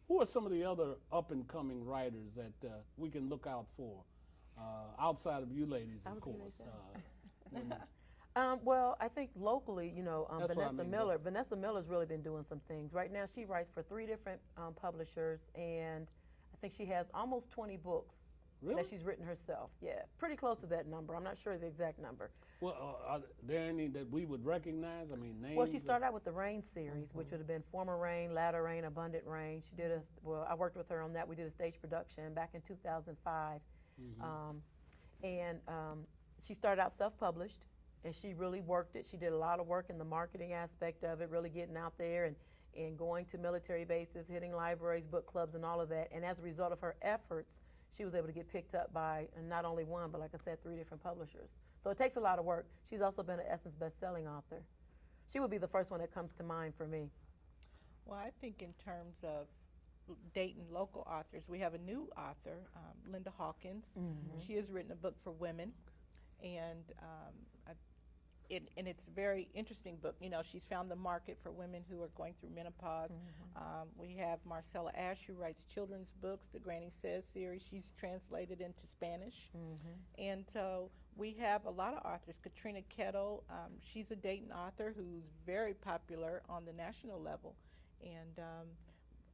Who are some of the other up and coming writers that we can look out for outside of you ladies, I of was gonna course? say. Well, I think locally, That's what I Vanessa mean, Miller. Vanessa Miller's really been doing some things. Right now, she writes for 3 different publishers, and I think she has almost 20 books Really? that she's written herself. Yeah, pretty close to that number. I'm not sure the exact number. Well, are there any that we would recognize? I mean, names. Well, she started out with the Rain series, which would have been Former Rain, Latter Rain, Abundant Rain. She did I worked with her on that. We did a stage production back in 2005. She started out self-published, and she really worked it. She did a lot of work in the marketing aspect of it, really getting out there and going to military bases, hitting libraries, book clubs, and all of that. And as a result of her efforts, she was able to get picked up by not only one, but like I said, 3 different publishers. So it takes a lot of work. She's also been an Essence best-selling author. She would be the first one that comes to mind for me. Well, I think in terms of Dayton local authors, we have a new author, Linda Hawkins. She has written a book for women, and it's a very interesting book. She's found the market for women who are going through menopause. We have Marcella Ash, who writes children's books, the Granny Says series. She's translated into Spanish. And so we have a lot of authors. Katrina Kettle, she's a Dayton author who's very popular on the national level. And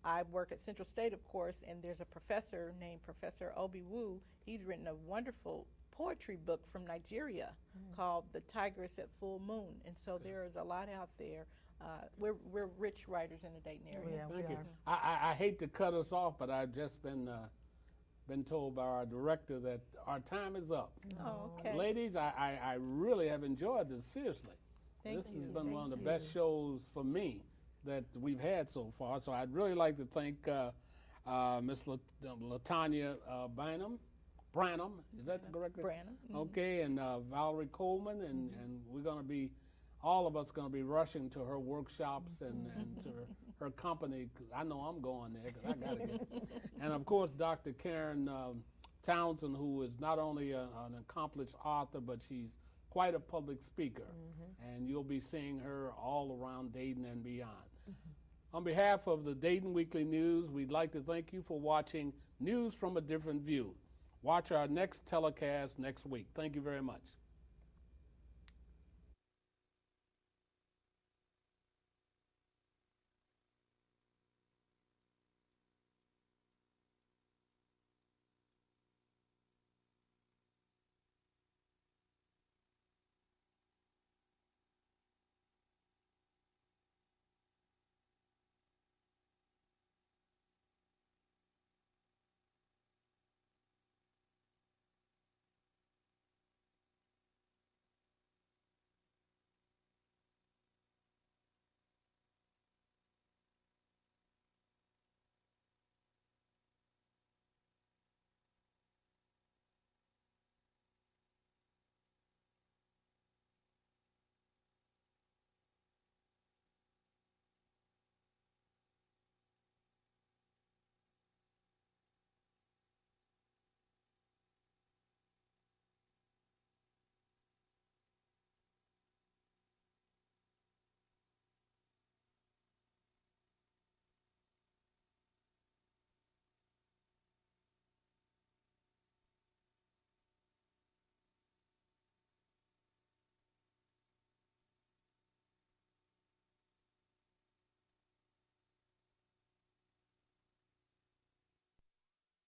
I work at Central State, of course, and there's a professor named Professor Obi Wu. He's written a wonderful poetry book from Nigeria called The Tigress at Full Moon. And so there is a lot out there. We're rich writers in the Dayton area. Yeah, Thank we you. are. I hate to cut us off, but I've just been told by our director that our time is up. Oh, okay. Ladies, I really have enjoyed this, seriously. Thank This you. has been Thank one of the you. best shows for me that we've had so far. So I'd really like to thank Miss LaTanya Branham, is that the correct? Branham. Okay, and Valerie Coleman, and we're going to be, all of us going to be rushing to her workshops and to her company. 'Cause I know I'm going there because I got to get. And of course, Dr. Karen Townsend, who is not only an accomplished author, but she's quite a public speaker. And you'll be seeing her all around Dayton and beyond. On behalf of the Dayton Weekly News, we'd like to thank you for watching News from a Different View. Watch our next telecast next week. Thank you very much.